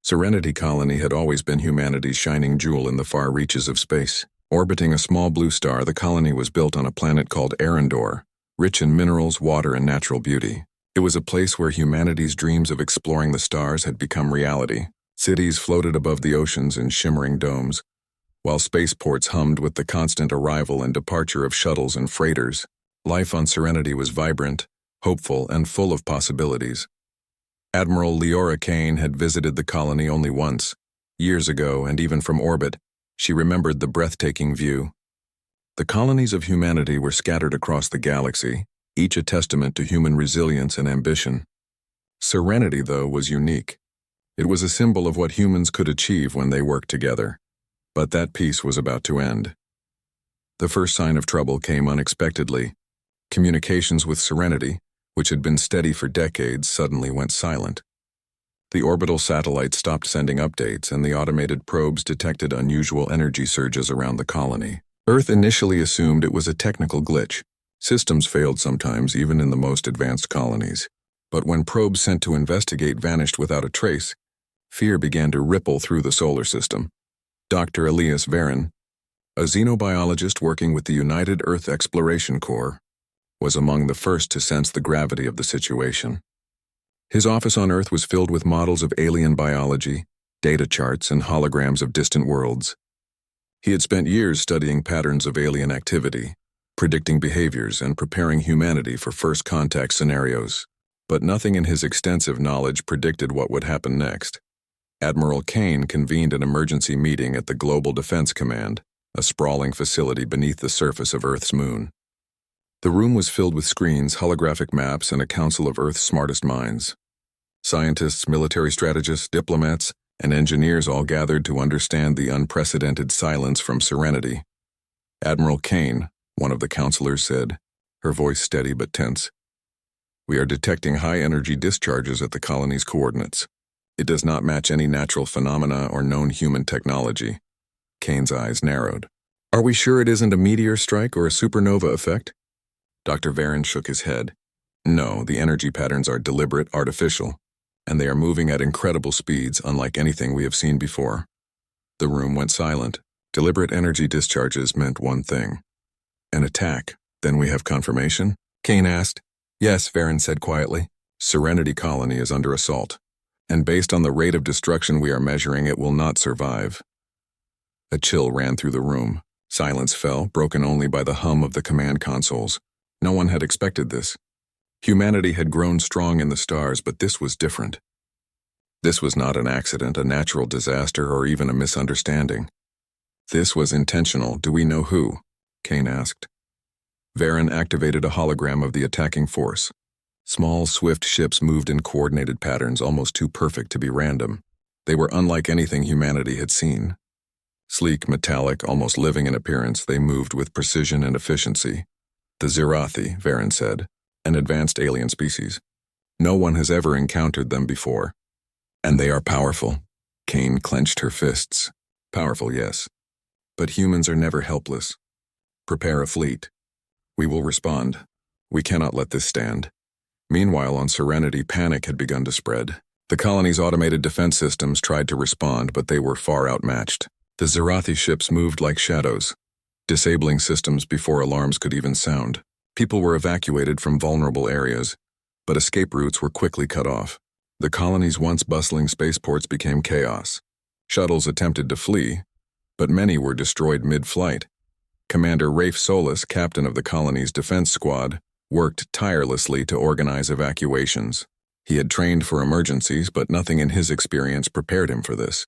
Serenity Colony had always been humanity's shining jewel in the far reaches of space. Orbiting a small blue star, the colony was built on a planet called Arendor, rich in minerals, water, and natural beauty. It was a place where humanity's dreams of exploring the stars had become reality. Cities floated above the oceans in shimmering domes, while spaceports hummed with the constant arrival and departure of shuttles and freighters. Life on Serenity was vibrant, hopeful, and full of possibilities. Admiral Leora Kane had visited the colony only once, years ago, and even from orbit, she remembered the breathtaking view. The colonies of humanity were scattered across the galaxy, each a testament to human resilience and ambition. Serenity, though, was unique. It was a symbol of what humans could achieve when they worked together. But that peace was about to end. The first sign of trouble came unexpectedly. Communications with Serenity, which had been steady for decades, suddenly went silent. The orbital satellites stopped sending updates, and the automated probes detected unusual energy surges around the colony. Earth initially assumed it was a technical glitch. Systems failed sometimes, even in the most advanced colonies. But when probes sent to investigate vanished without a trace, fear began to ripple through the solar system. Dr. Elias Varon, a xenobiologist working with the United Earth Exploration Corps, was among the first to sense the gravity of the situation. His office on Earth was filled with models of alien biology, data charts, and holograms of distant worlds. He had spent years studying patterns of alien activity, predicting behaviors, and preparing humanity for first contact scenarios. But nothing in his extensive knowledge predicted what would happen next. Admiral Kane convened an emergency meeting at the Global Defense Command, a sprawling facility beneath the surface of Earth's moon. The room was filled with screens, holographic maps, and a council of Earth's smartest minds. Scientists, military strategists, diplomats, and engineers all gathered to understand the unprecedented silence from Serenity. Admiral Kane, one of the counselors, said, her voice steady but tense, "We are detecting high-energy discharges at the colony's coordinates. It does not match any natural phenomena or known human technology." Kane's eyes narrowed. "Are we sure it isn't a meteor strike or a supernova effect?" Dr. Varon shook his head. "No, the energy patterns are deliberate, artificial, and they are moving at incredible speeds, unlike anything we have seen before." The room went silent. Deliberate energy discharges meant one thing. An attack. "Then we have confirmation?" Kane asked. "Yes," Varon said quietly. "Serenity Colony is under assault, and based on the rate of destruction we are measuring, it will not survive." A chill ran through the room. Silence fell, broken only by the hum of the command consoles. No one had expected this. Humanity had grown strong in the stars, but this was different. This was not an accident, a natural disaster, or even a misunderstanding. This was intentional. "Do we know who?" Kane asked. Varon activated a hologram of the attacking force. Small, swift ships moved in coordinated patterns, almost too perfect to be random. They were unlike anything humanity had seen. Sleek, metallic, almost living in appearance, they moved with precision and efficiency. "The Zirathi," Varon said, "an advanced alien species. No one has ever encountered them before. And they are powerful." Kane clenched her fists. "Powerful, yes. But humans are never helpless. Prepare a fleet. We will respond. We cannot let this stand." Meanwhile, on Serenity, panic had begun to spread. The colony's automated defense systems tried to respond, but they were far outmatched. The Zirathi ships moved like shadows, disabling systems before alarms could even sound. People were evacuated from vulnerable areas, but escape routes were quickly cut off. The colony's once bustling spaceports became chaos. Shuttles attempted to flee, but many were destroyed mid-flight. Commander Rafe Solis, captain of the colony's defense squad, worked tirelessly to organize evacuations. He had trained for emergencies, but nothing in his experience prepared him for this.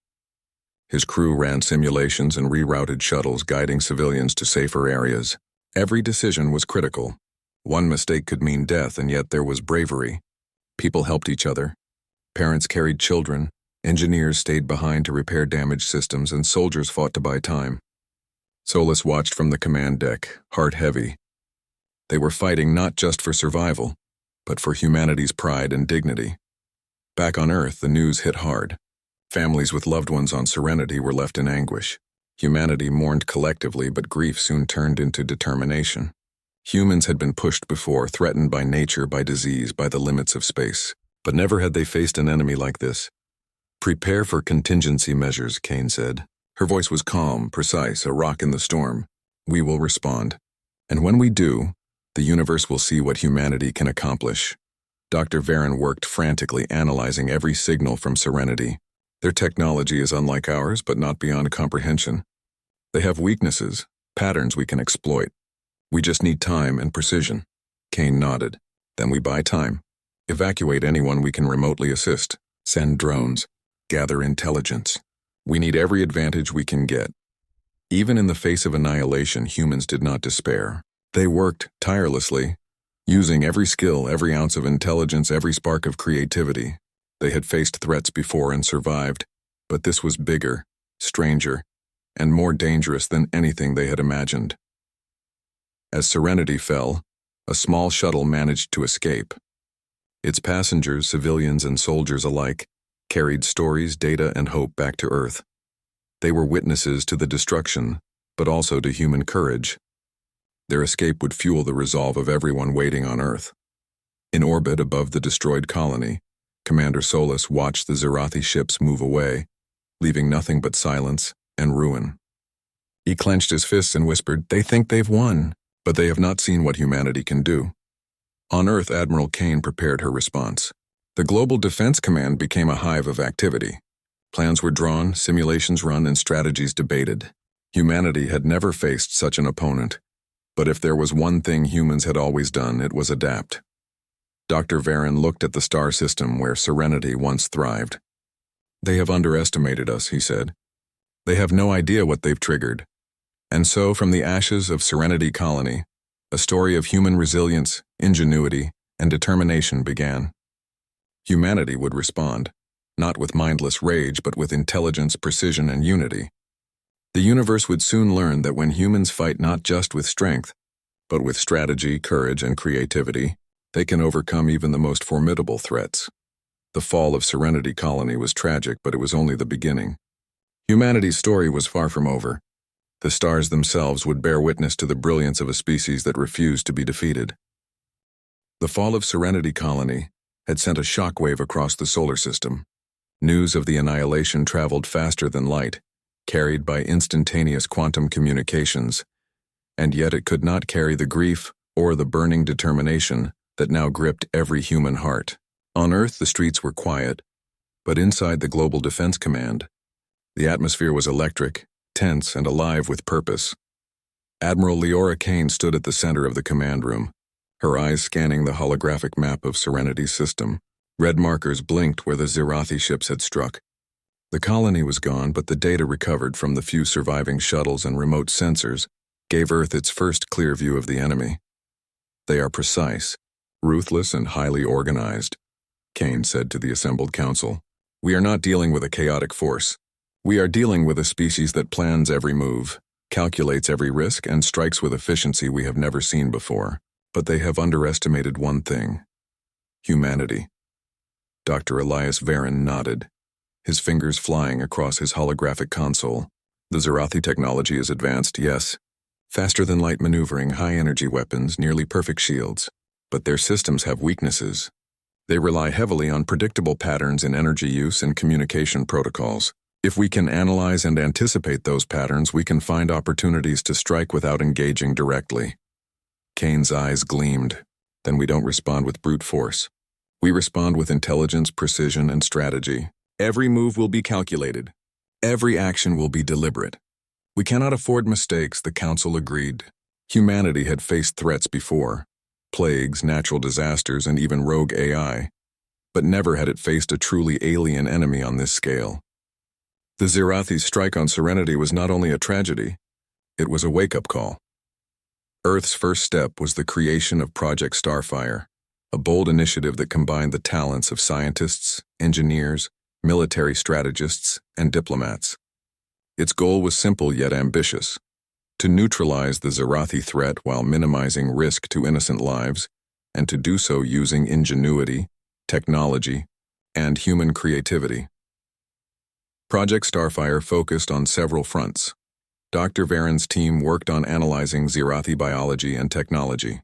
His crew ran simulations and rerouted shuttles, guiding civilians to safer areas. Every decision was critical. One mistake could mean death, and yet there was bravery. People helped each other. Parents carried children, engineers stayed behind to repair damaged systems, and soldiers fought to buy time. Solis watched from the command deck, heart heavy. They were fighting not just for survival, but for humanity's pride and dignity. Back on Earth, the news hit hard. Families with loved ones on Serenity were left in anguish. Humanity mourned collectively, but grief soon turned into determination. Humans had been pushed before, threatened by nature, by disease, by the limits of space. But never had they faced an enemy like this. Prepare for contingency measures, Kane said. Her voice was calm, precise, a rock in the storm. We will respond. And when we do, the universe will see what humanity can accomplish. Dr. Varen worked frantically, analyzing every signal from Serenity. Their technology is unlike ours, but not beyond comprehension. They have weaknesses, patterns we can exploit. We just need time and precision. Kane nodded. Then we buy time. Evacuate anyone we can remotely assist. Send drones. Gather intelligence. We need every advantage we can get. Even in the face of annihilation, humans did not despair. They worked tirelessly, using every skill, every ounce of intelligence, every spark of creativity. They had faced threats before and survived, but this was bigger, stranger, and more dangerous than anything they had imagined. As Serenity fell, a small shuttle managed to escape. Its passengers, civilians and soldiers alike, carried stories, data, and hope back to Earth. They were witnesses to the destruction, but also to human courage. Their escape would fuel the resolve of everyone waiting on Earth. In orbit above the destroyed colony, Commander Solus watched the Zerathi ships move away, leaving nothing but silence and ruin. He clenched his fists and whispered, "They think they've won, but they have not seen what humanity can do." On Earth, Admiral Kane prepared her response. The Global Defense Command became a hive of activity. Plans were drawn, simulations run, and strategies debated. Humanity had never faced such an opponent, but if there was one thing humans had always done, it was adapt. Dr. Varen looked at the star system where Serenity once thrived. "They have underestimated us," he said. "They have no idea what they've triggered." And so, from the ashes of Serenity Colony, a story of human resilience, ingenuity, and determination began. Humanity would respond, not with mindless rage, but with intelligence, precision, and unity. The universe would soon learn that when humans fight not just with strength, but with strategy, courage, and creativity, they can overcome even the most formidable threats. The fall of Serenity Colony was tragic, but it was only the beginning. Humanity's story was far from over. The stars themselves would bear witness to the brilliance of a species that refused to be defeated. The fall of Serenity Colony had sent a shockwave across the solar system. News of the annihilation traveled faster than light, carried by instantaneous quantum communications, and yet it could not carry the grief or the burning determination that now gripped every human heart. On Earth, the streets were quiet, but inside the Global Defense Command, the atmosphere was electric, tense, and alive with purpose. Admiral Leora Kane stood at the center of the command room, her eyes scanning the holographic map of Serenity's system. Red markers blinked where the Zerathi ships had struck. The colony was gone, but the data recovered from the few surviving shuttles and remote sensors gave Earth its first clear view of the enemy. "They are precise, ruthless, and highly organized," Kane said to the assembled council. "We are not dealing with a chaotic force. We are dealing with a species that plans every move, calculates every risk, and strikes with efficiency we have never seen before. But they have underestimated one thing: humanity." Dr. Elias Varen nodded, his fingers flying across his holographic console. "The Zerathi technology is advanced, yes. Faster-than-light maneuvering, high-energy weapons, nearly perfect shields. But their systems have weaknesses. They rely heavily on predictable patterns in energy use and communication protocols. If we can analyze and anticipate those patterns, we can find opportunities to strike without engaging directly." Kane's eyes gleamed. "Then we don't respond with brute force. We respond with intelligence, precision, and strategy. Every move will be calculated. Every action will be deliberate. We cannot afford mistakes," the council agreed. Humanity had faced threats before: plagues, natural disasters, and even rogue AI. But never had it faced a truly alien enemy on this scale. The Zerathi's strike on Serenity was not only a tragedy, it was a wake-up call. Earth's first step was the creation of Project Starfire, a bold initiative that combined the talents of scientists, engineers, military strategists, and diplomats. Its goal was simple yet ambitious: to neutralize the Zerathi threat while minimizing risk to innocent lives, and to do so using ingenuity, technology, and human creativity. Project Starfire focused on several fronts. Dr. Varen's team worked on analyzing Zerathi biology and technology.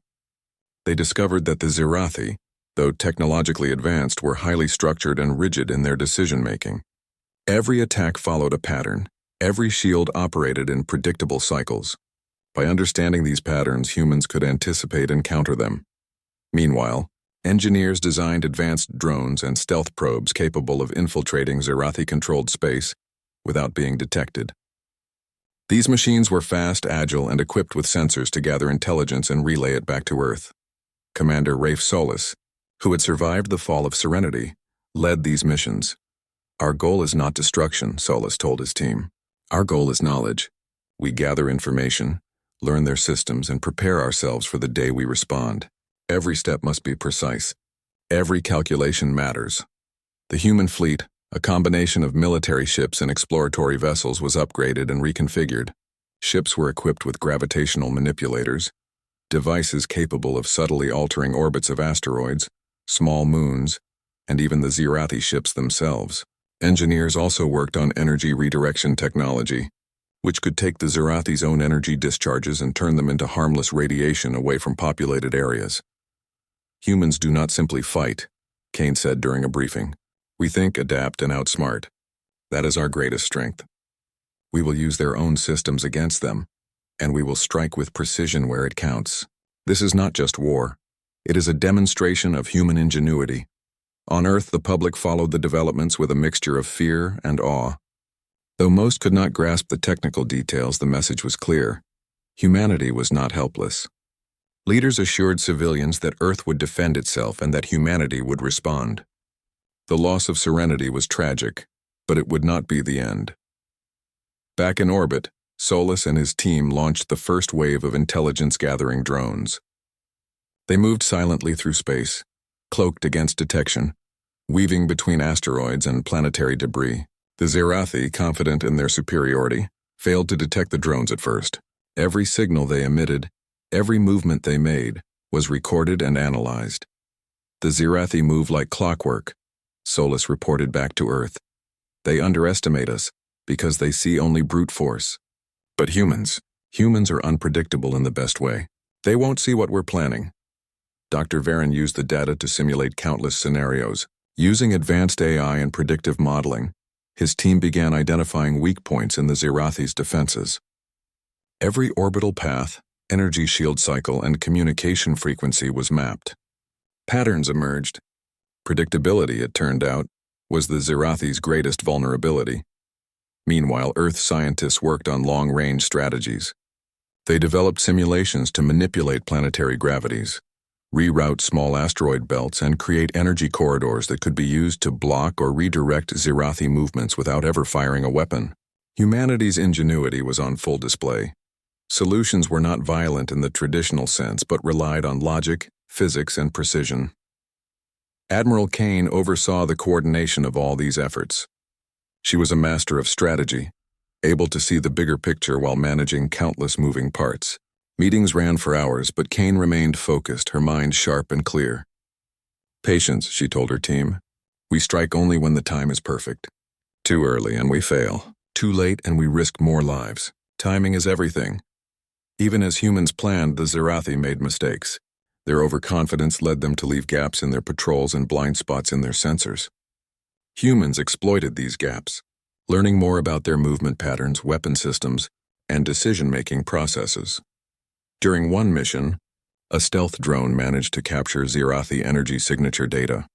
They discovered that the Zerathi, though technologically advanced, were highly structured and rigid in their decision-making. Every attack followed a pattern. Every shield operated in predictable cycles. By understanding these patterns, humans could anticipate and counter them. Meanwhile, engineers designed advanced drones and stealth probes capable of infiltrating Zirathi-controlled space without being detected. These machines were fast, agile, and equipped with sensors to gather intelligence and relay it back to Earth. Commander Rafe Solis, who had survived the fall of Serenity, led these missions. "Our goal is not destruction," Solis told his team. "Our goal is knowledge. We gather information, learn their systems, and prepare ourselves for the day we respond. Every step must be precise. Every calculation matters." The human fleet, a combination of military ships and exploratory vessels, was upgraded and reconfigured. Ships were equipped with gravitational manipulators, devices capable of subtly altering orbits of asteroids, small moons, and even the Zirathi ships themselves. Engineers also worked on energy redirection technology, which could take the Zirathi's own energy discharges and turn them into harmless radiation away from populated areas. "Humans do not simply fight," Kane said during a briefing. "We think, adapt, and outsmart. That is our greatest strength. We will use their own systems against them, and we will strike with precision where it counts. This is not just war. It is a demonstration of human ingenuity." On Earth, the public followed the developments with a mixture of fear and awe. Though most could not grasp the technical details, the message was clear. Humanity was not helpless. Leaders assured civilians that Earth would defend itself and that humanity would respond. The loss of Serenity was tragic, but it would not be the end. Back in orbit, Solis and his team launched the first wave of intelligence-gathering drones. They moved silently through space, cloaked against detection, weaving between asteroids and planetary debris. The Zirathi, confident in their superiority, failed to detect the drones at first. Every signal they emitted, every movement they made, was recorded and analyzed. "The Zirathi move like clockwork," Solis reported back to Earth. "They underestimate us because they see only brute force. But humans are unpredictable in the best way. They won't see what we're planning." Dr. Varon used the data to simulate countless scenarios. Using advanced AI and predictive modeling, his team began identifying weak points in the Zirathi's defenses. Every orbital path, energy shield cycle, and communication frequency was mapped. Patterns emerged. Predictability, it turned out, was the Zirathi's greatest vulnerability. Meanwhile, Earth scientists worked on long-range strategies. They developed simulations to manipulate planetary gravities, reroute small asteroid belts, and create energy corridors that could be used to block or redirect Zirathi movements without ever firing a weapon. Humanity's ingenuity was on full display. Solutions were not violent in the traditional sense, but relied on logic, physics, and precision. Admiral Kane oversaw the coordination of all these efforts. She was a master of strategy, able to see the bigger picture while managing countless moving parts. Meetings ran for hours, but Kane remained focused, her mind sharp and clear. "Patience," she told her team. "We strike only when the time is perfect. Too early and we fail. Too late and we risk more lives. Timing is everything." Even as humans planned, the Zirathi made mistakes. Their overconfidence led them to leave gaps in their patrols and blind spots in their sensors. Humans exploited these gaps, learning more about their movement patterns, weapon systems, and decision-making processes. During one mission, a stealth drone managed to capture Zirathi energy signature data.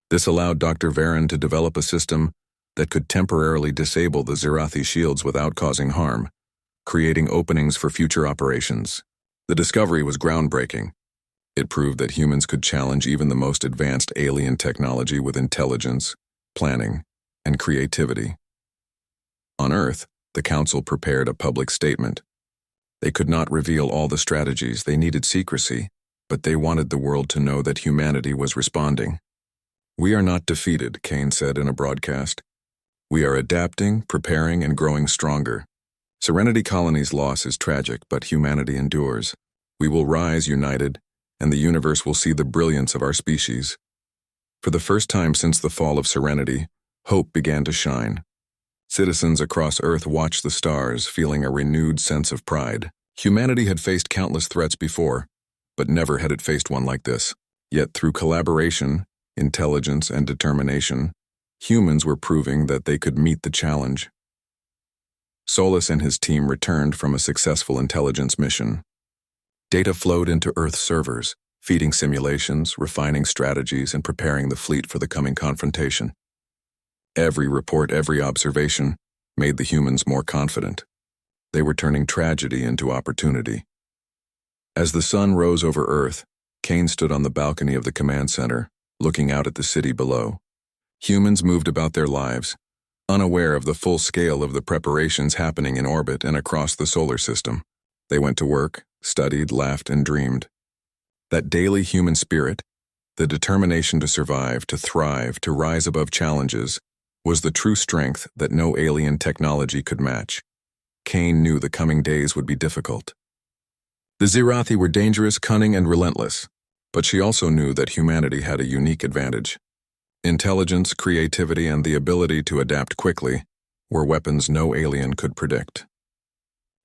This allowed Dr. Varon to develop a system that could temporarily disable the Zirathi shields without causing harm, creating openings for future operations. The discovery was groundbreaking. It proved that humans could challenge even the most advanced alien technology with intelligence, planning, and creativity. On Earth, the Council prepared a public statement. They could not reveal all the strategies, they needed secrecy, but they wanted the world to know that humanity was responding. "We are not defeated," Kane said in a broadcast. "We are adapting, preparing, and growing stronger. Serenity Colony's loss is tragic, but humanity endures. We will rise united, and the universe will see the brilliance of our species." For the first time since the fall of Serenity, hope began to shine. Citizens across Earth watched the stars, feeling a renewed sense of pride. Humanity had faced countless threats before, but never had it faced one like this. Yet through collaboration, intelligence, and determination, Humans were proving that they could meet the challenge. Solus and his team returned from a successful intelligence mission. Data flowed into Earth servers, feeding simulations, refining strategies, and preparing the fleet for the coming confrontation. Every report, every observation, made the humans more confident. They were turning tragedy into opportunity. As the sun rose over Earth, Kane stood on the balcony of the command center, looking out at the city below. Humans moved about their lives, unaware of the full scale of the preparations happening in orbit and across the solar system. They went to work, studied, laughed, and dreamed. That daily human spirit, the determination to survive, to thrive, to rise above challenges, was the true strength that no alien technology could match. Kane knew the coming days would be difficult. The Zirathi were dangerous, cunning, and relentless, but she also knew that humanity had a unique advantage. Intelligence, creativity, and the ability to adapt quickly were weapons no alien could predict.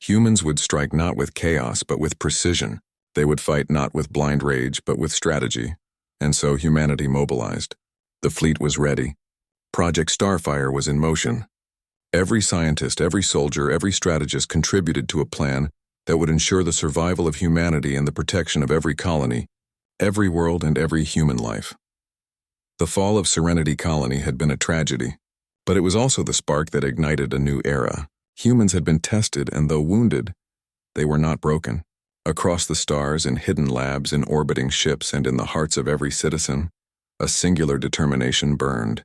Humans would strike not with chaos but with precision. They would fight not with blind rage but with strategy. And so humanity mobilized. The fleet was ready. Project Starfire was in motion. Every scientist, every soldier, every strategist contributed to a plan that would ensure the survival of humanity and the protection of every colony, every world, and every human life. The fall of Serenity Colony had been a tragedy, but it was also the spark that ignited a new era. Humans had been tested, and though wounded, they were not broken. Across the stars, in hidden labs, in orbiting ships, and in the hearts of every citizen, a singular determination burned.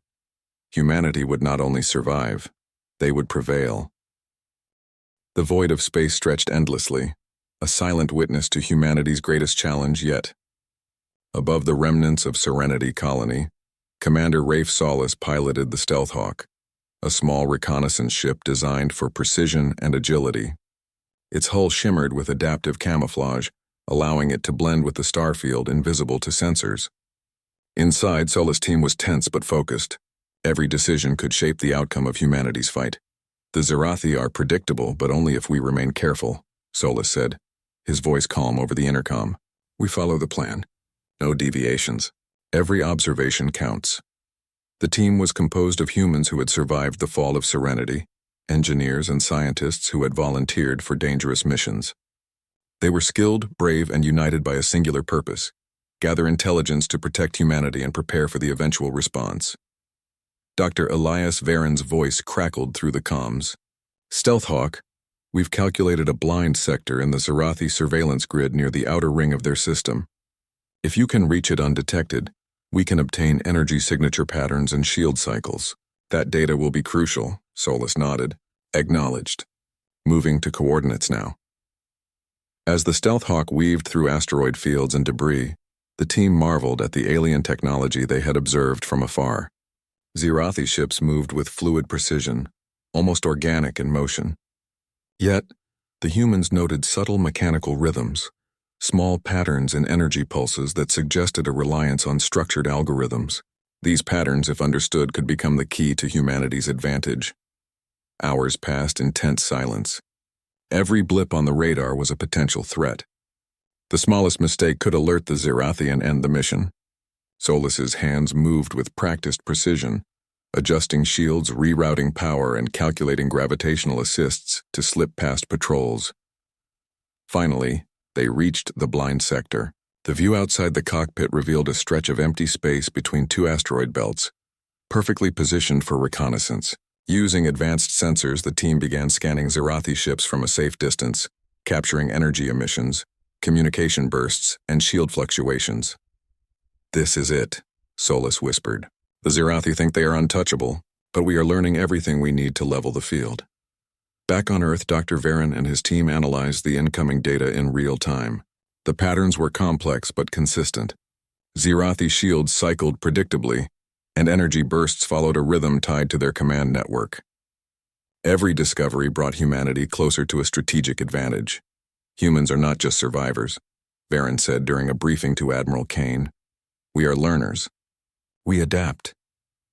Humanity would not only survive, they would prevail. The void of space stretched endlessly, a silent witness to humanity's greatest challenge yet. Above the remnants of Serenity Colony, Commander Rafe Solus piloted the Stealth Hawk, a small reconnaissance ship designed for precision and agility. Its hull shimmered with adaptive camouflage, allowing it to blend with the starfield invisible to sensors. Inside, Solus' team was tense but focused. Every decision could shape the outcome of humanity's fight. The Zirathi are predictable, but only if we remain careful, Solus said, his voice calm over the intercom. We follow the plan. No deviations. Every observation counts. The team was composed of humans who had survived the fall of Serenity, engineers and scientists who had volunteered for dangerous missions. They were skilled, brave, and united by a singular purpose: gather intelligence to protect humanity and prepare for the eventual response. Dr. Elias Varen's voice crackled through the comms. Stealth Hawk, we've calculated a blind sector in the Zirathi surveillance grid near the outer ring of their system. If you can reach it undetected, we can obtain energy signature patterns and shield cycles. That data will be crucial, Solus nodded. Acknowledged. Moving to coordinates now. As the Stealth Hawk weaved through asteroid fields and debris, the team marveled at the alien technology they had observed from afar. Zirathi ships moved with fluid precision, almost organic in motion. Yet, the humans noted subtle mechanical rhythms, small patterns in energy pulses that suggested a reliance on structured algorithms. These patterns, if understood, could become the key to humanity's advantage. Hours passed in tense silence. Every blip on the radar was a potential threat. The smallest mistake could alert the Zirathi and end the mission. Solus's hands moved with practiced precision, adjusting shields, rerouting power, and calculating gravitational assists to slip past patrols. Finally, they reached the blind sector. The view outside the cockpit revealed a stretch of empty space between two asteroid belts, perfectly positioned for reconnaissance. Using advanced sensors, the team began scanning Zirathi ships from a safe distance, capturing energy emissions, communication bursts, and shield fluctuations. This is it, Solus whispered. The Zirathi think they are untouchable, but we are learning everything we need to level the field. Back on Earth, Dr. Varen and his team analyzed the incoming data in real time. The patterns were complex but consistent. Zirathi shields cycled predictably, and energy bursts followed a rhythm tied to their command network. Every discovery brought humanity closer to a strategic advantage. Humans are not just survivors, Varen said during a briefing to Admiral Kane. We are learners. We adapt.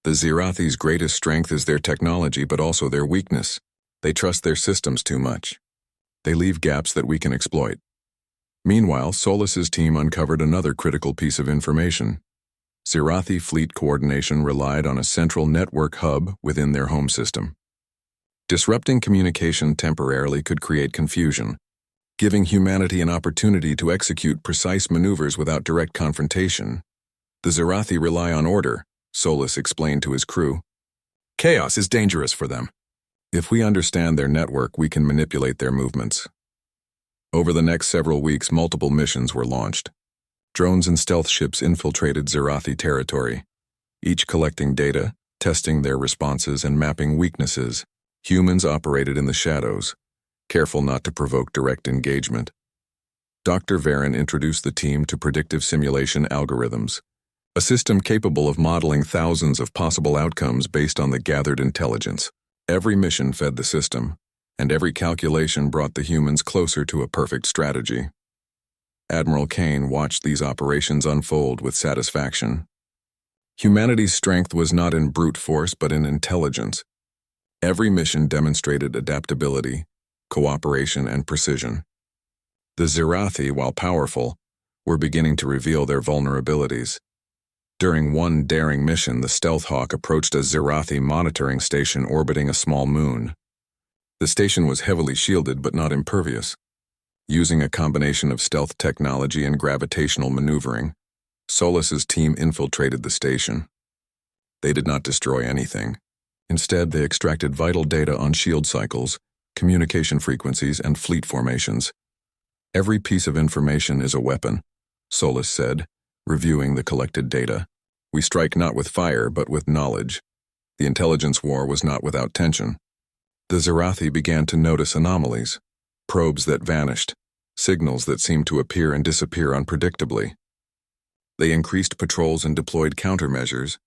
The Zirathi's greatest strength is their technology, but also their weakness. They trust their systems too much. They leave gaps that we can exploit. Meanwhile, Solus's team uncovered another critical piece of information. Scifi fleet coordination relied on a central network hub within their home system. Disrupting communication temporarily could create confusion, giving humanity an opportunity to execute precise maneuvers without direct confrontation. The Scifi rely on order, Solus explained to his crew. Chaos is dangerous for them. If we understand their network, we can manipulate their movements. Over the next several weeks, multiple missions were launched. Drones and stealth ships infiltrated Scifi territory, each collecting data, testing their responses, and mapping weaknesses. Humans operated in the shadows, careful not to provoke direct engagement. Dr. Varen introduced the team to predictive simulation algorithms, a system capable of modeling thousands of possible outcomes based on the gathered intelligence. Every mission fed the system, and every calculation brought the humans closer to a perfect strategy. Admiral Kane watched these operations unfold with satisfaction. Humanity's strength was not in brute force but in intelligence. Every mission demonstrated adaptability, cooperation, and precision. The Scifi, while powerful, were beginning to reveal their vulnerabilities. During one daring mission, the Stealth Hawk approached a Scifi monitoring station orbiting a small moon. The station was heavily shielded but not impervious. Using a combination of stealth technology and gravitational maneuvering, Solus's team infiltrated the station. They did not destroy anything. Instead, they extracted vital data on shield cycles, communication frequencies, and fleet formations. Every piece of information is a weapon, Solus said, reviewing the collected data. We strike not with fire, but with knowledge. The intelligence war was not without tension. The Scifi began to notice anomalies, probes that vanished, signals that seemed to appear and disappear unpredictably. They increased patrols and deployed countermeasures,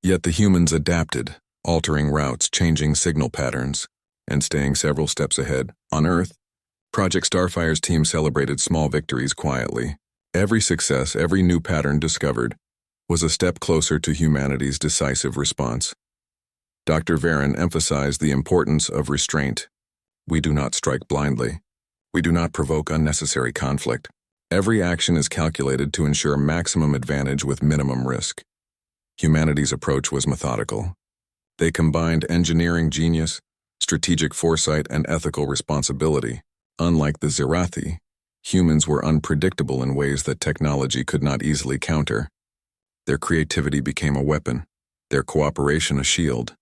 yet the humans adapted, altering routes, changing signal patterns, and staying several steps ahead. On Earth, Project Starfire's team celebrated small victories quietly. Every success, every new pattern discovered, was a step closer to humanity's decisive response. Dr. Varen emphasized the importance of restraint. We do not strike blindly. We do not provoke unnecessary conflict. Every action is calculated to ensure maximum advantage with minimum risk. Humanity's approach was methodical. They combined engineering genius, strategic foresight, and ethical responsibility. Unlike the Scifi, humans were unpredictable in ways that technology could not easily counter. Their creativity became a weapon, their cooperation a shield,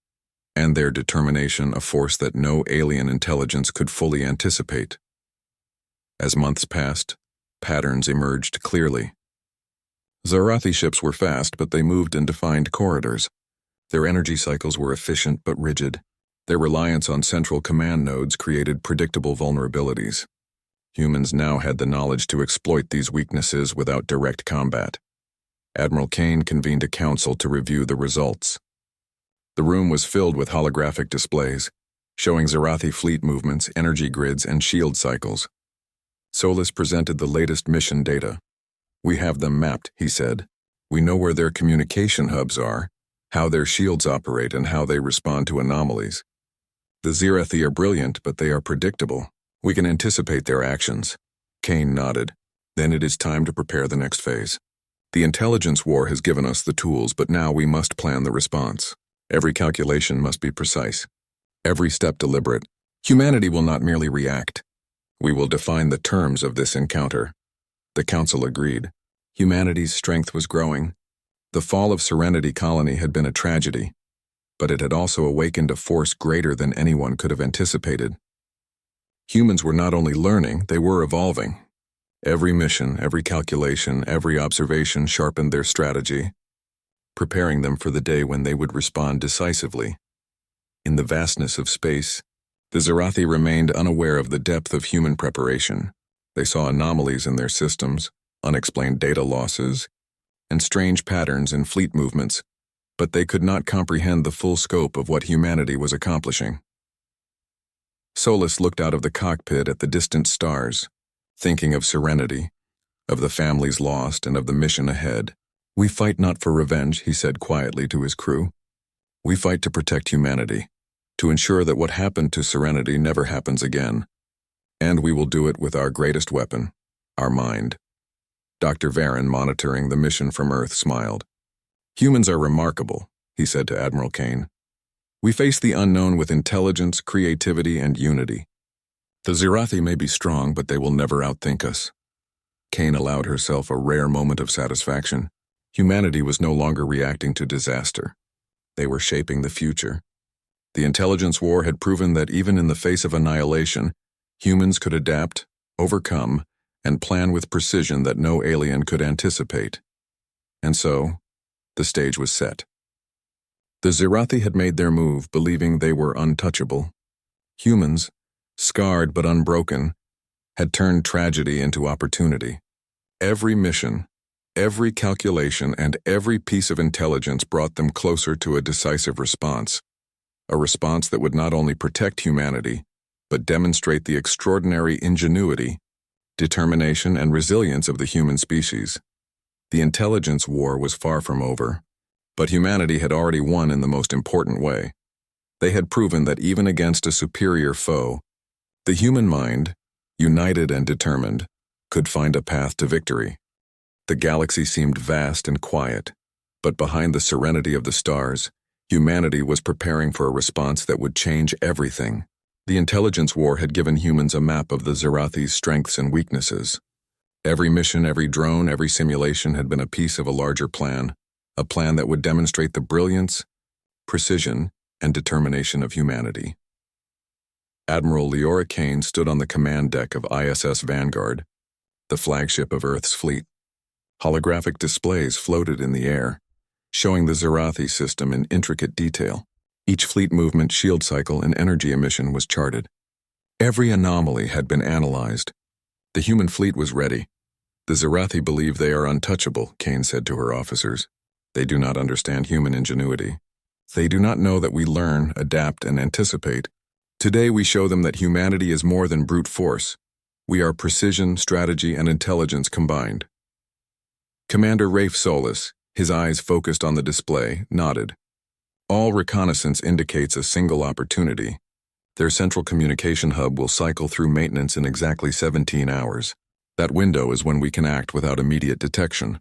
and their determination a force that no alien intelligence could fully anticipate. As months passed, patterns emerged clearly. Scifi ships were fast, but they moved in defined corridors. Their energy cycles were efficient but rigid. Their reliance on central command nodes created predictable vulnerabilities. Humans now had the knowledge to exploit these weaknesses without direct combat. Admiral Kane convened a council to review the results. The room was filled with holographic displays, showing Scifi fleet movements, energy grids, and shield cycles. Solus presented the latest mission data. We have them mapped, he said. We know where their communication hubs are, how their shields operate, and how they respond to anomalies. The Scifi are brilliant, but they are predictable. We can anticipate their actions. Kane nodded. Then it is time to prepare the next phase. The intelligence war has given us the tools, but now we must plan the response. Every calculation must be precise. Every step deliberate. Humanity will not merely react. We will define the terms of this encounter. The council agreed. Humanity's strength was growing. The fall of Serenity Colony had been a tragedy, but it had also awakened a force greater than anyone could have anticipated. Humans were not only learning, they were evolving. Every mission, every calculation, every observation sharpened their strategy, preparing them for the day when they would respond decisively. In the vastness of space, the Scifi remained unaware of the depth of human preparation. They saw anomalies in their systems, unexplained data losses, and strange patterns in fleet movements, but they could not comprehend the full scope of what humanity was accomplishing. Solus looked out of the cockpit at the distant stars, thinking of Serenity, of the families lost, and of the mission ahead. We fight not for revenge, he said quietly to his crew. We fight to protect humanity, to ensure that what happened to Serenity never happens again. And we will do it with our greatest weapon, our mind. Dr. Varen, monitoring the mission from Earth, smiled. Humans are remarkable, he said to Admiral Kane. We face the unknown with intelligence, creativity, and unity. The Zirathi may be strong, but they will never outthink us. Kane allowed herself a rare moment of satisfaction. Humanity was no longer reacting to disaster. They were shaping the future. The intelligence war had proven that even in the face of annihilation, humans could adapt, overcome, and plan with precision that no alien could anticipate. And so, the stage was set. The Zirathi had made their move, believing they were untouchable. Humans, scarred but unbroken, had turned tragedy into opportunity. Every mission, every calculation, and every piece of intelligence brought them closer to a decisive response. A response that would not only protect humanity, but demonstrate the extraordinary ingenuity, determination, and resilience of the human species. The intelligence war was far from over, but humanity had already won in the most important way. They had proven that even against a superior foe, the human mind, united and determined, could find a path to victory. The galaxy seemed vast and quiet, but behind the serenity of the stars, humanity was preparing for a response that would change everything. The intelligence war had given humans a map of the Zirathi's strengths and weaknesses. Every mission, every drone, every simulation had been a piece of a larger plan, a plan that would demonstrate the brilliance, precision, and determination of humanity. Admiral Leora Kane stood on the command deck of ISS Vanguard, the flagship of Earth's fleet. Holographic displays floated in the air, showing the Zirathi system in intricate detail. Each fleet movement, shield cycle, and energy emission was charted. Every anomaly had been analyzed. The human fleet was ready. The Zirathi believe they are untouchable, Kane said to her officers. They do not understand human ingenuity. They do not know that we learn, adapt, and anticipate. Today we show them that humanity is more than brute force. We are precision, strategy, and intelligence combined. Commander Rafe Solis, his eyes focused on the display, nodded. All reconnaissance indicates a single opportunity. Their central communication hub will cycle through maintenance in exactly 17 hours. That window is when we can act without immediate detection.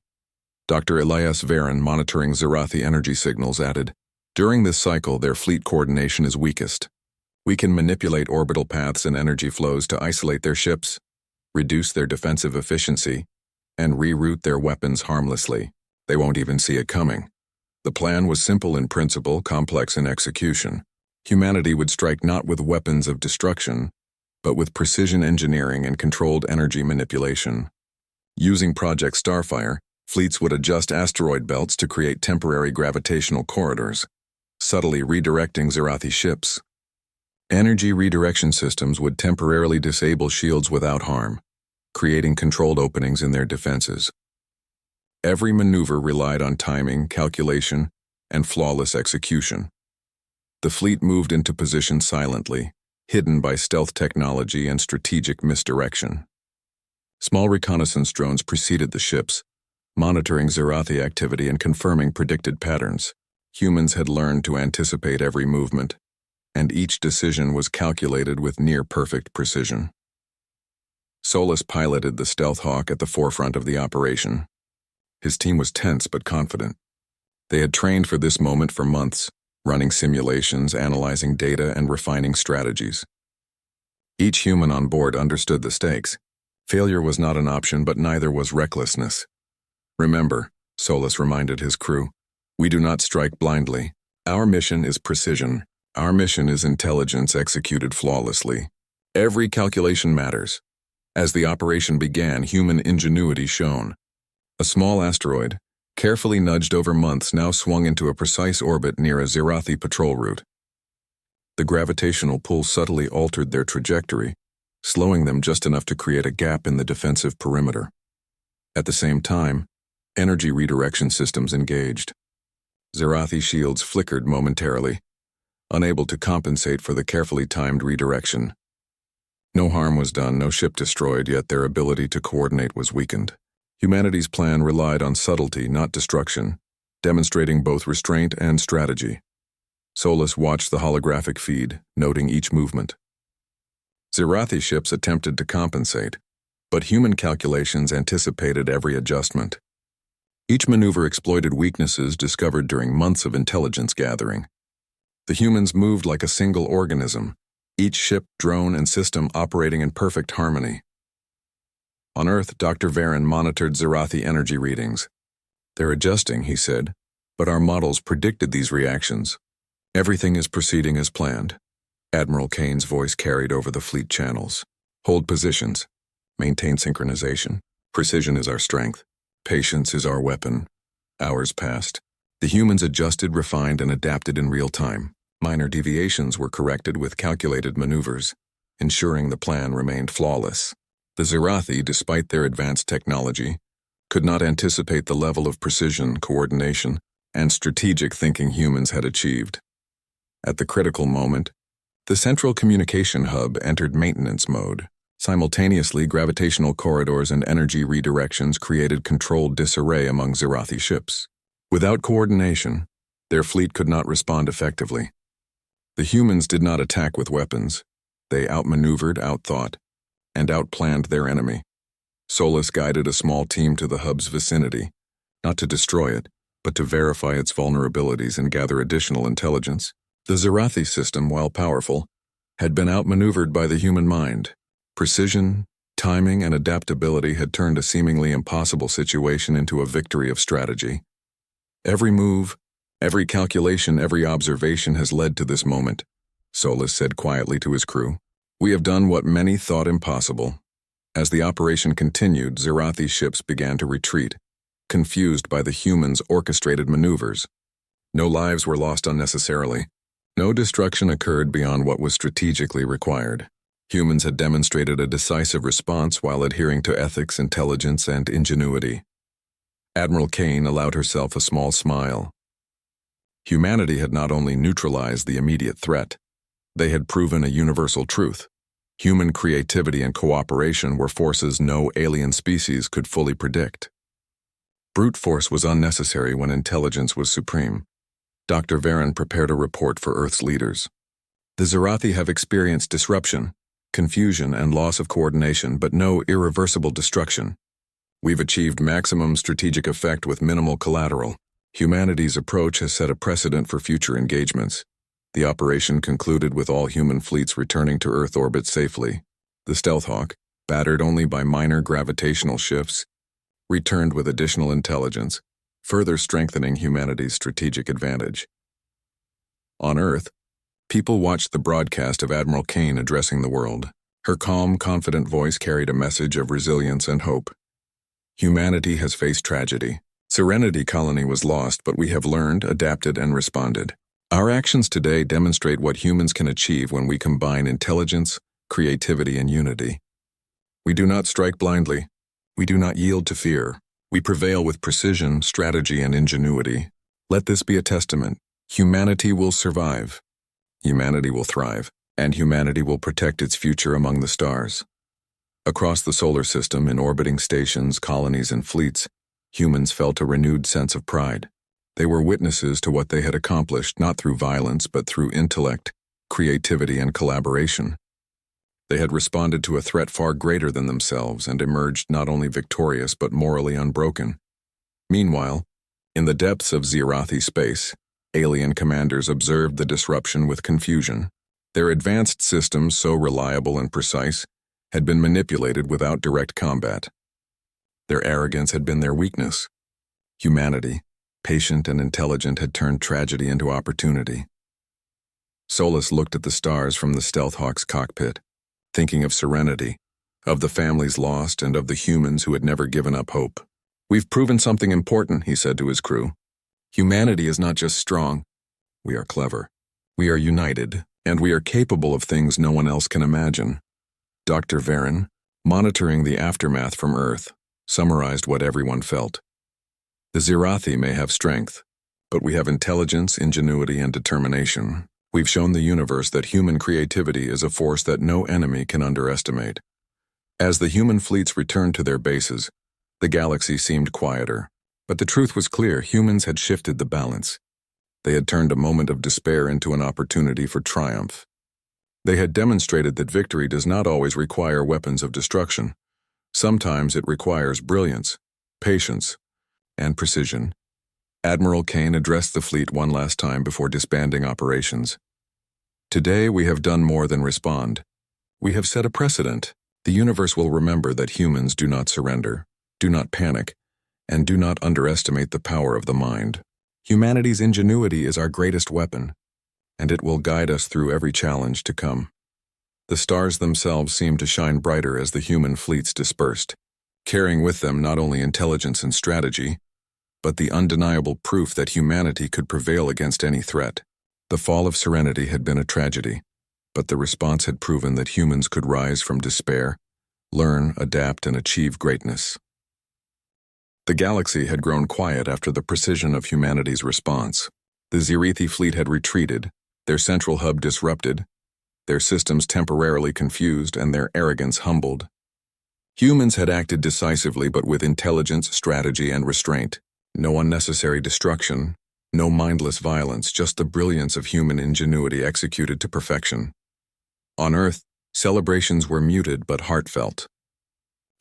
Dr. Elias Varen, monitoring Zirathi energy signals, added, during this cycle, their fleet coordination is weakest. We can manipulate orbital paths and energy flows to isolate their ships, reduce their defensive efficiency, and reroute their weapons harmlessly. They won't even see it coming. The plan was simple in principle, complex in execution. Humanity would strike not with weapons of destruction, but with precision engineering and controlled energy manipulation. Using Project Starfire, fleets would adjust asteroid belts to create temporary gravitational corridors, subtly redirecting Zirathi ships. Energy redirection systems would temporarily disable shields without harm, creating controlled openings in their defenses. Every maneuver relied on timing, calculation, and flawless execution. The fleet moved into position silently, hidden by stealth technology and strategic misdirection. Small reconnaissance drones preceded the ships, monitoring Zirathi activity and confirming predicted patterns. Humans had learned to anticipate every movement, and each decision was calculated with near-perfect precision. Solis piloted the Stealth Hawk at the forefront of the operation. His team was tense but confident. They had trained for this moment for months, running simulations, analyzing data, and refining strategies. Each human on board understood the stakes. Failure was not an option, but neither was recklessness. Remember, Solis reminded his crew, we do not strike blindly. Our mission is precision. Our mission is intelligence executed flawlessly. Every calculation matters. As the operation began, human ingenuity shone. A small asteroid, carefully nudged over months, now swung into a precise orbit near a Zirathi patrol route. The gravitational pull subtly altered their trajectory, slowing them just enough to create a gap in the defensive perimeter. At the same time, energy redirection systems engaged. Zirathi shields flickered momentarily, unable to compensate for the carefully timed redirection. No harm was done, no ship destroyed, yet their ability to coordinate was weakened. Humanity's plan relied on subtlety, not destruction, demonstrating both restraint and strategy. Solis watched the holographic feed, noting each movement. Zirathi ships attempted to compensate, but human calculations anticipated every adjustment. Each maneuver exploited weaknesses discovered during months of intelligence gathering. The humans moved like a single organism, each ship, drone, and system operating in perfect harmony. On Earth, Dr. Varen monitored Zirathi energy readings. "They're adjusting," he said, "but our models predicted these reactions. Everything is proceeding as planned." Admiral Kane's voice carried over the fleet channels. "Hold positions. Maintain synchronization. Precision is our strength. Patience is our weapon." Hours passed. The humans adjusted, refined, and adapted in real time. Minor deviations were corrected with calculated maneuvers, ensuring the plan remained flawless. The Zirathi, despite their advanced technology, could not anticipate the level of precision, coordination, and strategic thinking humans had achieved. At the critical moment, the central communication hub entered maintenance mode. Simultaneously, gravitational corridors and energy redirections created controlled disarray among Zirathi ships. Without coordination, their fleet could not respond effectively. The humans did not attack with weapons. They outmaneuvered, outthought, and outplanned their enemy. Solus guided a small team to the hub's vicinity, not to destroy it, but to verify its vulnerabilities and gather additional intelligence. The Zirathi system, while powerful, had been outmaneuvered by the human mind. Precision, timing, and adaptability had turned a seemingly impossible situation into a victory of strategy. "Every move, every calculation, every observation has led to this moment," Solus said quietly to his crew. "We have done what many thought impossible." As the operation continued, Zirathi ships began to retreat, confused by the humans' orchestrated maneuvers. No lives were lost unnecessarily. No destruction occurred beyond what was strategically required. Humans had demonstrated a decisive response while adhering to ethics, intelligence, and ingenuity. Admiral Kane allowed herself a small smile. Humanity had not only neutralized the immediate threat, they had proven a universal truth. Human creativity and cooperation were forces no alien species could fully predict. Brute force was unnecessary when intelligence was supreme. Dr. Varen prepared a report for Earth's leaders. "The Zirathi have experienced disruption, confusion, and loss of coordination, but no irreversible destruction. We've achieved maximum strategic effect with minimal collateral. Humanity's approach has set a precedent for future engagements." The operation concluded with all human fleets returning to Earth orbit safely. The Stealth Hawk, battered only by minor gravitational shifts, returned with additional intelligence, further strengthening humanity's strategic advantage. On Earth, people watched the broadcast of Admiral Kane addressing the world. Her calm, confident voice carried a message of resilience and hope. "Humanity has faced tragedy. Serenity Colony was lost, but we have learned, adapted, and responded. Our actions today demonstrate what humans can achieve when we combine intelligence, creativity, and unity. We do not strike blindly. We do not yield to fear. We prevail with precision, strategy, and ingenuity. Let this be a testament. Humanity will survive. Humanity will thrive. And humanity will protect its future among the stars." Across the solar system, in orbiting stations, colonies, and fleets, humans felt a renewed sense of pride. They were witnesses to what they had accomplished, not through violence, but through intellect, creativity, and collaboration. They had responded to a threat far greater than themselves and emerged not only victorious but morally unbroken. Meanwhile, in the depths of Zirathi space, alien commanders observed the disruption with confusion. Their advanced systems, so reliable and precise, had been manipulated without direct combat. Their arrogance had been their weakness. Humanity, patient and intelligent, had turned tragedy into opportunity. Solus looked at the stars from the Stealth Hawk's cockpit, thinking of serenity, of the families lost, and of the humans who had never given up hope. "We've proven something important," he said to his crew. "Humanity is not just strong. We are clever. We are united, and we are capable of things no one else can imagine." Dr. Varen, monitoring the aftermath from Earth, summarized what everyone felt. "The Zirathi may have strength, but we have intelligence, ingenuity, and determination. We've shown the universe that human creativity is a force that no enemy can underestimate." As the human fleets returned to their bases, the galaxy seemed quieter. But the truth was clear: humans had shifted the balance. They had turned a moment of despair into an opportunity for triumph. They had demonstrated that victory does not always require weapons of destruction. Sometimes it requires brilliance, patience, and precision. Admiral Kane addressed the fleet one last time before disbanding operations. Today we have done more than respond. We have set a precedent. The universe will remember that humans do not surrender, do not panic, and do not underestimate the power of the mind. Humanity's ingenuity is our greatest weapon, and it will guide us through every challenge to come. The stars themselves seemed to shine brighter as the human fleets dispersed, carrying with them not only intelligence and strategy, but the undeniable proof that humanity could prevail against any threat. The fall of Serenity had been a tragedy, but the response had proven that humans could rise from despair, learn, adapt, and achieve greatness. The galaxy had grown quiet after the precision of humanity's response. The Scifi fleet had retreated, their central hub disrupted, their systems temporarily confused, and their arrogance humbled. Humans had acted decisively but with intelligence, strategy, and restraint. No unnecessary destruction, no mindless violence, just the brilliance of human ingenuity executed to perfection. On Earth, celebrations were muted but heartfelt.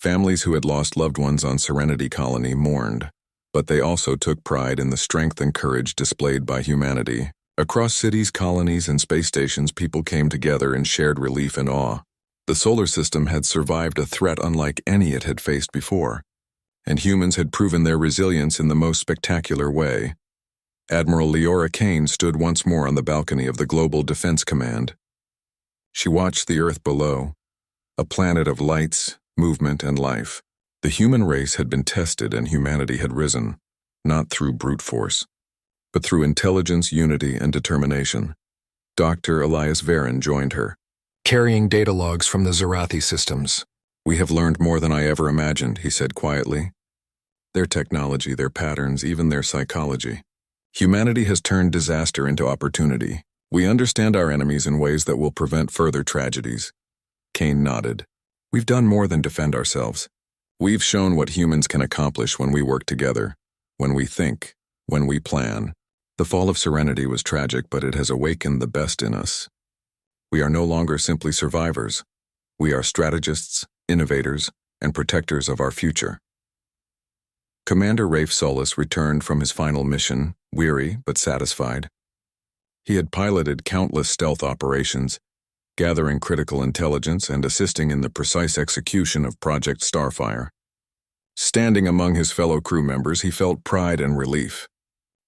Families who had lost loved ones on Serenity Colony mourned, but they also took pride in the strength and courage displayed by humanity. Across cities, colonies, and space stations, people came together and shared relief and awe. The solar system had survived a threat unlike any it had faced before, and humans had proven their resilience in the most spectacular way. Admiral Leora Kane stood once more on the balcony of the Global Defense Command. She watched the Earth below, a planet of lights, movement, and life. The human race had been tested and humanity had risen, not through brute force, but through intelligence, unity, and determination. Dr. Elias Varen joined her, carrying data logs from the Zerathi systems. "We have learned more than I ever imagined," he said quietly. "Their technology, their patterns, even their psychology. Humanity has turned disaster into opportunity. We understand our enemies in ways that will prevent further tragedies." Kane nodded. "We've done more than defend ourselves. We've shown what humans can accomplish when we work together, when we think, when we plan. The fall of Serenity was tragic, but it has awakened the best in us. We are no longer simply survivors. We are strategists, innovators, and protectors of our future." Commander Rafe Solis returned from his final mission, weary but satisfied. He had piloted countless stealth operations, gathering critical intelligence and assisting in the precise execution of Project Starfire. Standing among his fellow crew members, he felt pride and relief.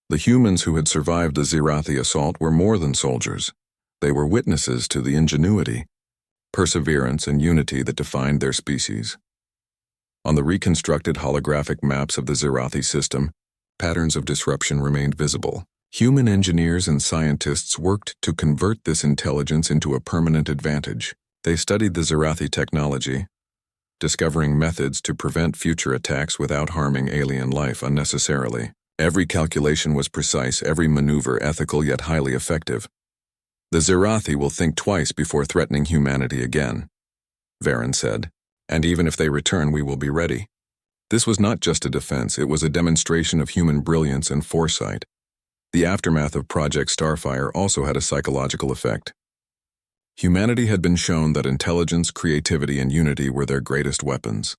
The humans who had survived the Zerathi assault were more than soldiers. They were witnesses to the ingenuity, perseverance, and unity that defined their species. On the reconstructed holographic maps of the Zerathi system, patterns of disruption remained visible. Human engineers and scientists worked to convert this intelligence into a permanent advantage. They studied the Zerathi technology, discovering methods to prevent future attacks without harming alien life unnecessarily. Every calculation was precise, every maneuver ethical yet highly effective. "The Zerathi will think twice before threatening humanity again," Varen said, "and even if they return, we will be ready." This was not just a defense, it was a demonstration of human brilliance and foresight. The aftermath of Project Starfire also had a psychological effect. Humanity had been shown that intelligence, creativity, and unity were their greatest weapons.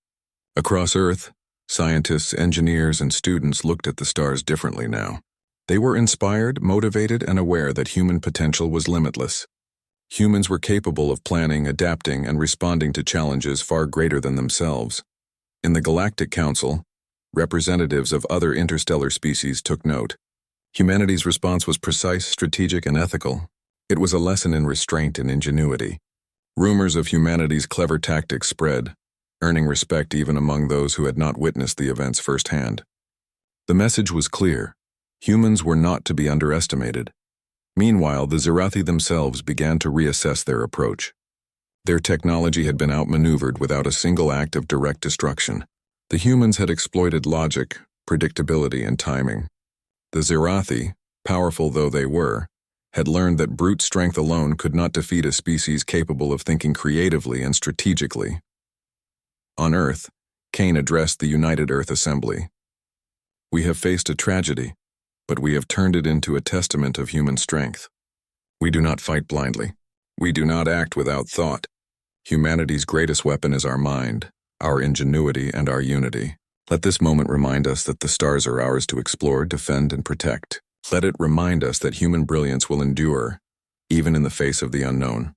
Across Earth, scientists, engineers, and students looked at the stars differently now. They were inspired, motivated, and aware that human potential was limitless. Humans were capable of planning, adapting, and responding to challenges far greater than themselves. In the Galactic Council, representatives of other interstellar species took note. Humanity's response was precise, strategic, and ethical. It was a lesson in restraint and ingenuity. Rumors of humanity's clever tactics spread, earning respect even among those who had not witnessed the events firsthand. The message was clear. Humans were not to be underestimated. Meanwhile, the Zerathi themselves began to reassess their approach. Their technology had been outmaneuvered without a single act of direct destruction. The humans had exploited logic, predictability, and timing. The Zerathi, powerful though they were, had learned that brute strength alone could not defeat a species capable of thinking creatively and strategically. On Earth, Kane addressed the United Earth Assembly. "We have faced a tragedy, but we have turned it into a testament of human strength. We do not fight blindly. We do not act without thought. Humanity's greatest weapon is our mind, our ingenuity, and our unity. Let this moment remind us that the stars are ours to explore, defend, and protect. Let it remind us that human brilliance will endure, even in the face of the unknown.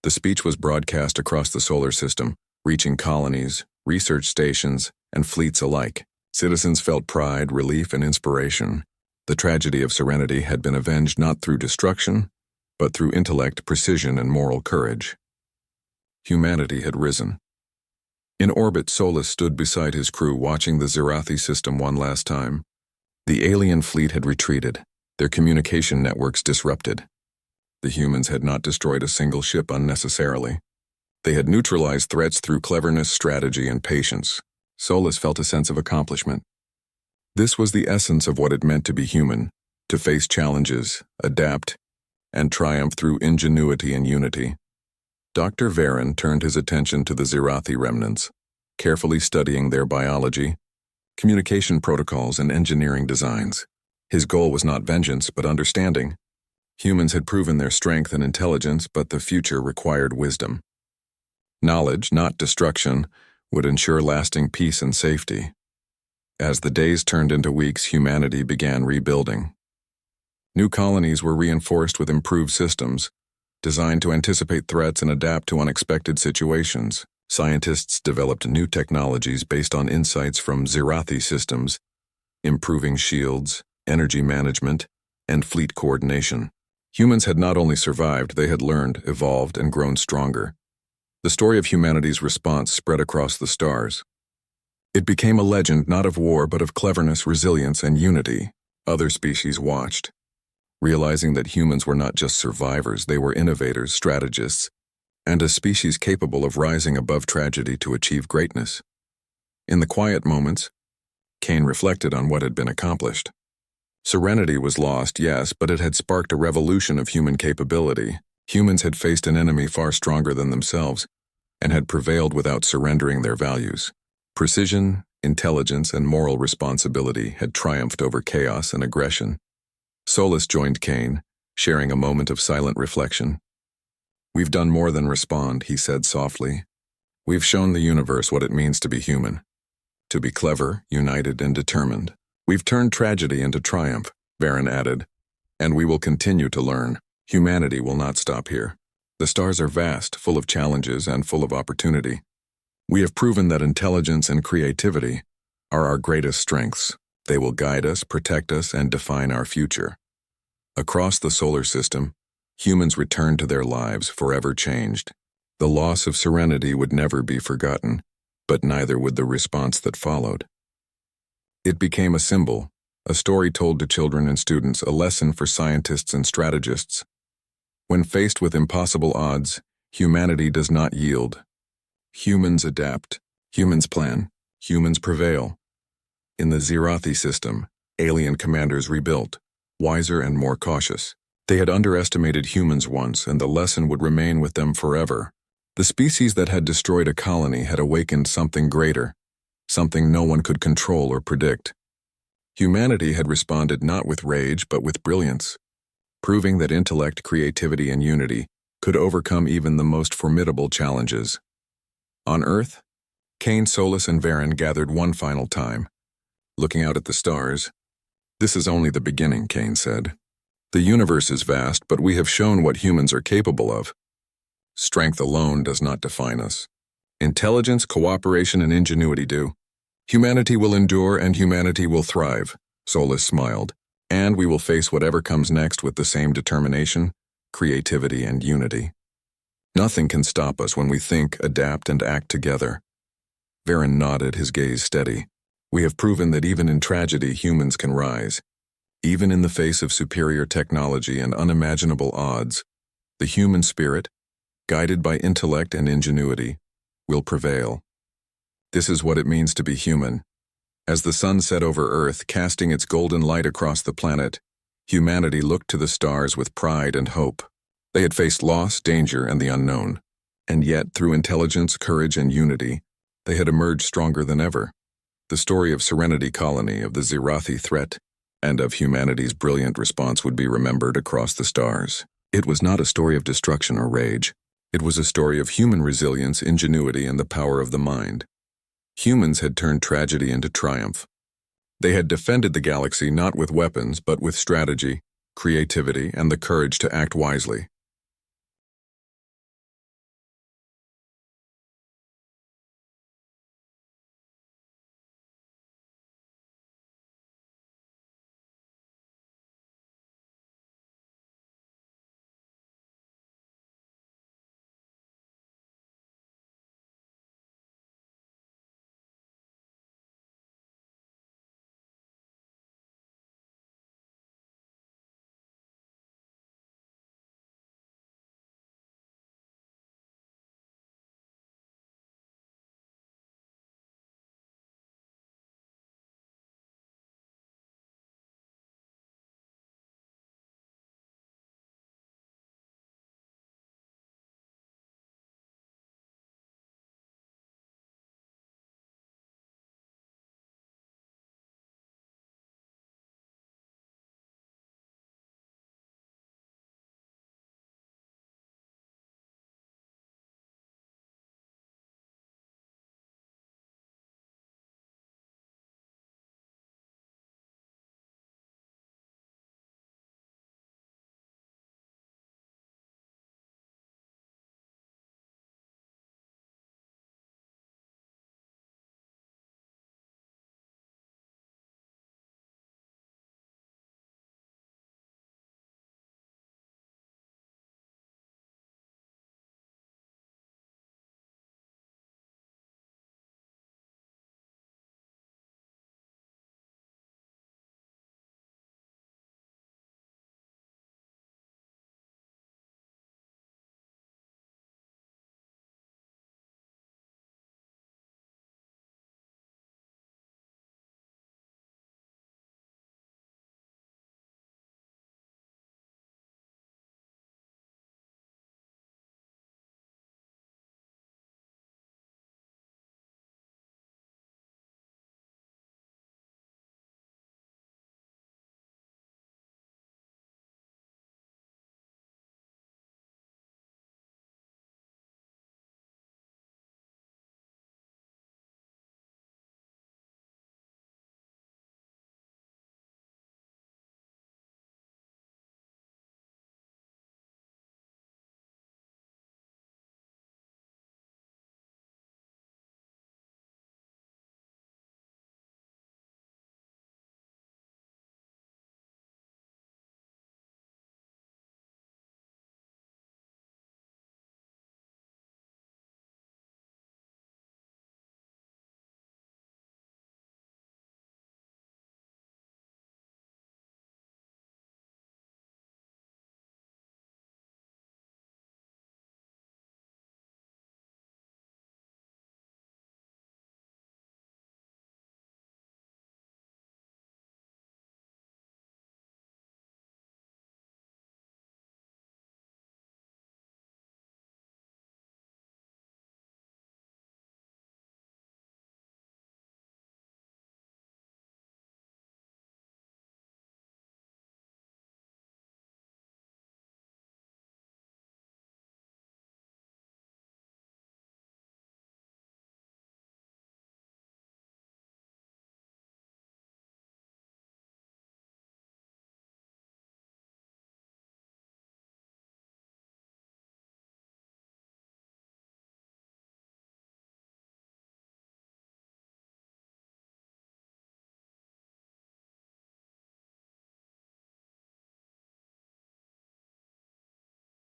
The speech was broadcast across the solar system, reaching colonies, research stations, and fleets alike. Citizens felt pride, relief, and inspiration. The tragedy of Serenity had been avenged not through destruction, but through intellect, precision, and moral courage. Humanity had risen. In orbit, Solus stood beside his crew, watching the Zirathi system one last time. The alien fleet had retreated, their communication networks disrupted. The humans had not destroyed a single ship unnecessarily. They had neutralized threats through cleverness, strategy, and patience. Solus felt a sense of accomplishment. This was the essence of what it meant to be human, to face challenges, adapt, and triumph through ingenuity and unity. Dr. Varen turned his attention to the Zirathi remnants, carefully studying their biology, communication protocols, and engineering designs. His goal was not vengeance, but understanding. Humans had proven their strength and intelligence, but the future required wisdom. Knowledge, not destruction, would ensure lasting peace and safety. As the days turned into weeks, humanity began rebuilding. New colonies were reinforced with improved systems, designed to anticipate threats and adapt to unexpected situations. Scientists developed new technologies based on insights from Zirathi systems, improving shields, energy management, and fleet coordination. Humans had not only survived, they had learned, evolved, and grown stronger. The story of humanity's response spread across the stars. It became a legend not of war but of cleverness, resilience, and unity. Other species watched, realizing that humans were not just survivors, they were innovators, strategists, and a species capable of rising above tragedy to achieve greatness. In the quiet moments, Cain reflected on what had been accomplished. Serenity was lost, yes, but it had sparked a revolution of human capability. Humans had faced an enemy far stronger than themselves, and had prevailed without surrendering their values. Precision, intelligence, and moral responsibility had triumphed over chaos and aggression. Solus joined Cain, sharing a moment of silent reflection. "We've done more than respond," he said softly. "We've shown the universe what it means to be human, to be clever, united, and determined. We've turned tragedy into triumph," Varen added, "and we will continue to learn. Humanity will not stop here. The stars are vast, full of challenges, and full of opportunity. We have proven that intelligence and creativity are our greatest strengths. They will guide us, protect us, and define our future." Across the solar system, humans returned to their lives, forever changed. The loss of Serenity would never be forgotten, but neither would the response that followed. It became a symbol, a story told to children and students, a lesson for scientists and strategists. When faced with impossible odds, humanity does not yield. Humans adapt, humans plan, humans prevail. In the Zirathi system, alien commanders rebuilt, wiser and more cautious. They had underestimated humans once, and the lesson would remain with them forever. The species that had destroyed a colony had awakened something greater, something no one could control or predict. Humanity had responded not with rage but with brilliance, proving that intellect, creativity, and unity could overcome even the most formidable challenges. On Earth, Cain, Solus, and Varen gathered one final time, looking out at the stars. "This is only the beginning," Cain said. "The universe is vast, but we have shown what humans are capable of. Strength alone does not define us. Intelligence, cooperation, and ingenuity do. Humanity will endure and humanity will thrive," Solus smiled, "and we will face whatever comes next with the same determination, creativity, and unity. Nothing can stop us when we think, adapt, and act together." Varen nodded, his gaze steady. "We have proven that even in tragedy humans can rise. Even in the face of superior technology and unimaginable odds, the human spirit, guided by intellect and ingenuity, will prevail. This is what it means to be human." As the sun set over Earth, casting its golden light across the planet, humanity looked to the stars with pride and hope. They had faced loss, danger, and the unknown, and yet, through intelligence, courage, and unity, they had emerged stronger than ever. The story of Serenity Colony, of the Zirathi threat, and of humanity's brilliant response would be remembered across the stars. It was not a story of destruction or rage. It was a story of human resilience, ingenuity, and the power of the mind. Humans had turned tragedy into triumph. They had defended the galaxy not with weapons but with strategy, creativity, and the courage to act wisely.